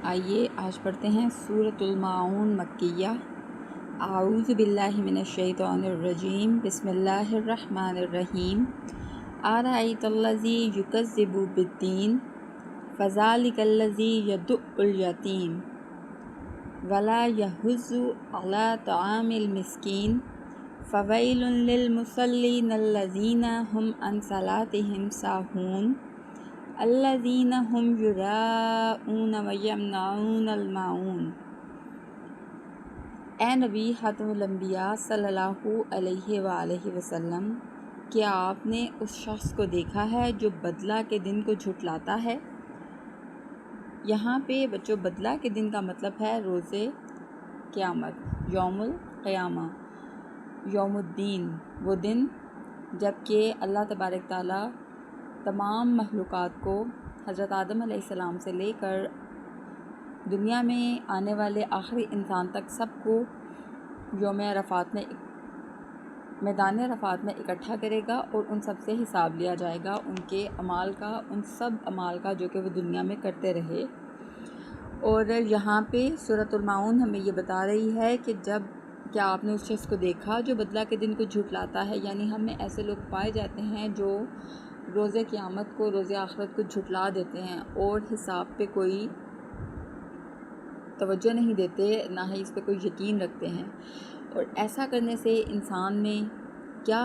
آئیے آج پڑھتے ہیں سورۃ الماعون مکیہ۔ اعوذ باللہ من الشیطان الرجیم، بسم اللہ الرحمن الرحیم۔ ارأیت الذی یکذب بالدین فذلک الذی یدع الیتیم ولا یحض علی طعام المسکین فویل للمصلین الذین هم عن صلاتهم ساہون الذین هم یراؤون ویمنعون الماعون۔ اے نبی خاتم الانبیاء صلی اللہ علیہ وآلہ وسلم، کیا آپ نے اس شخص کو دیکھا ہے جو بدلہ کے دن کو جھٹلاتا ہے؟ یہاں پہ بچوں بدلہ کے دن کا مطلب ہے روز قیامت، یوم القیامہ، یوم الدین، وہ دن جب کہ اللہ تبارک تعالیٰ تمام مخلوقات کو حضرت آدم علیہ السلام سے لے کر دنیا میں آنے والے آخری انسان تک سب کو یوم عرفات میں میدان عرفات میں اکٹھا کرے گا اور ان سب سے حساب لیا جائے گا، ان کے اعمال کا، ان سب اعمال کا جو کہ وہ دنیا میں کرتے رہے۔ اور یہاں پہ سورۃ الماعون ہمیں یہ بتا رہی ہے کہ کیا آپ نے اس شخص کو دیکھا جو بدلہ کے دن کو جھٹلاتا ہے؟ یعنی ہم میں ایسے لوگ پائے جاتے ہیں جو روز قیامت کو، روز آخرت کو جھٹلا دیتے ہیں اور حساب پہ کوئی توجہ نہیں دیتے، نہ ہی اس پہ کوئی یقین رکھتے ہیں۔ اور ایسا کرنے سے انسان میں کیا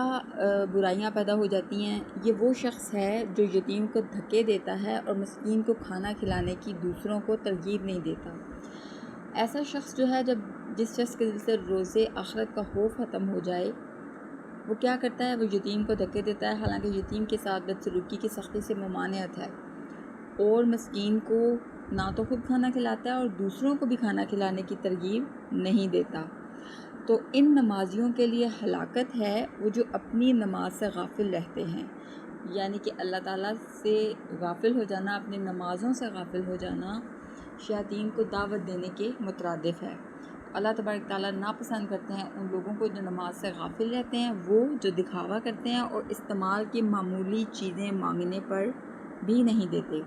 برائیاں پیدا ہو جاتی ہیں؟ یہ وہ شخص ہے جو یتیم کو دھکے دیتا ہے اور مسکین کو کھانا کھلانے کی دوسروں کو ترغیب نہیں دیتا۔ ایسا شخص جو ہے جس شخص کے دل سے روز آخرت کا خوف ختم ہو جائے، وہ کیا کرتا ہے؟ وہ یتیم کو دھکے دیتا ہے، حالانکہ یتیم کے ساتھ بدسلوکی کی سختی سے ممانعت ہے، اور مسکین کو نہ تو خود کھانا کھلاتا ہے اور دوسروں کو بھی کھانا کھلانے کی ترغیب نہیں دیتا۔ تو ان نمازیوں کے لیے ہلاکت ہے وہ جو اپنی نماز سے غافل رہتے ہیں، یعنی کہ اللہ تعالیٰ سے غافل ہو جانا، اپنی نمازوں سے غافل ہو جانا شیاطین کو دعوت دینے کے مترادف ہے۔ اللہ تبارک تعالیٰ ناپسند کرتے ہیں ان لوگوں کو جو نماز سے غافل رہتے ہیں، وہ جو دکھاوا کرتے ہیں اور استعمال کی معمولی چیزیں مانگنے پر بھی نہیں دیتے۔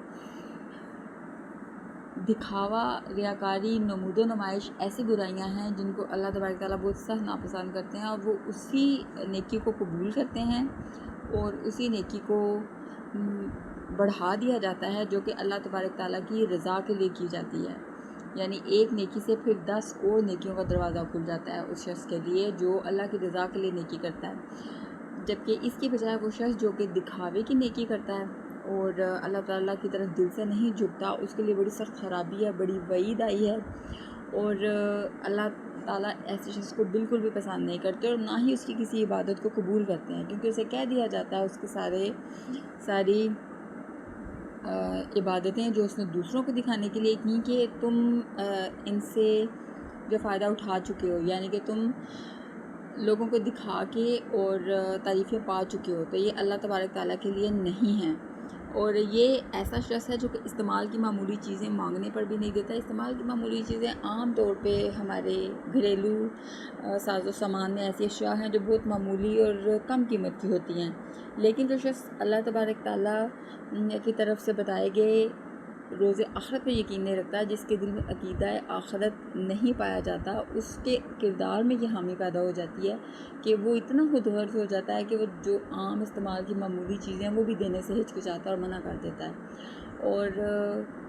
دکھاوا، ریاکاری، نمود و نمائش ایسی برائیاں ہیں جن کو اللہ تبارک تعالیٰ بہت سخت ناپسند کرتے ہیں، اور وہ اسی نیکی کو قبول کرتے ہیں اور اسی نیکی کو بڑھا دیا جاتا ہے جو کہ اللہ تبارک تعالیٰ کی رضا کے لیے کی جاتی ہے۔ یعنی ایک نیکی سے پھر 10 اور نیکیوں کا دروازہ کھل جاتا ہے اس شخص کے لیے جو اللہ کی رضا کے لیے نیکی کرتا ہے، جبکہ اس کی بجائے وہ شخص جو کہ دکھاوے کی نیکی کرتا ہے اور اللہ تعالیٰ کی طرف دل سے نہیں جھکتا، اس کے لیے بڑی سخت خرابی ہے، بڑی وعید آئی ہے، اور اللہ تعالیٰ ایسے شخص کو بالکل بھی پسند نہیں کرتے اور نہ ہی اس کی کسی عبادت کو قبول کرتے ہیں، کیونکہ اسے کہہ دیا جاتا ہے اس کے ساری عبادتیں جو اس نے دوسروں کو دکھانے کے لیے کی کہ تم ان سے جو فائدہ اٹھا چکے ہو، یعنی کہ تم لوگوں کو دکھا کے اور تعریفیں پا چکے ہو، تو یہ اللہ تبارک تعالیٰ کے لیے نہیں ہے۔ اور یہ ایسا شخص ہے جو کہ استعمال کی معمولی چیزیں مانگنے پر بھی نہیں دیتا۔ استعمال کی معمولی چیزیں عام طور پہ ہمارے گھریلو ساز و سامان میں ایسی اشیاء ہیں جو بہت معمولی اور کم قیمت کی ہوتی ہیں، لیکن جو شخص اللہ تبارک تعالیٰ کی طرف سے بتائے گئے روز آخرت پہ یقین نہیں رکھتا، جس کے دل میں عقیدہ آخرت نہیں پایا جاتا، اس کے کردار میں یہ خامی پیدا ہو جاتی ہے کہ وہ اتنا خود غرض ہو جاتا ہے کہ وہ جو عام استعمال کی معمولی چیزیں ہیں وہ بھی دینے سے ہچکچاتا ہے اور منع کر دیتا ہے۔ اور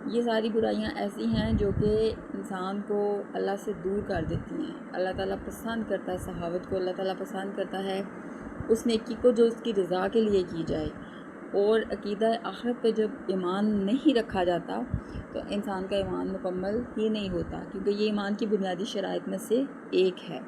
یہ ساری برائیاں ایسی ہیں جو کہ انسان کو اللہ سے دور کر دیتی ہیں۔ اللہ تعالیٰ پسند کرتا ہے سخاوت کو، اللہ تعالیٰ پسند کرتا ہے اس نیکی کو جو اس کی رضا کے لیے کی جائے، اور عقیدہ آخرت پہ جب ایمان نہیں رکھا جاتا تو انسان کا ایمان مکمل ہی نہیں ہوتا، کیونکہ یہ ایمان کی بنیادی شرائط میں سے ایک ہے۔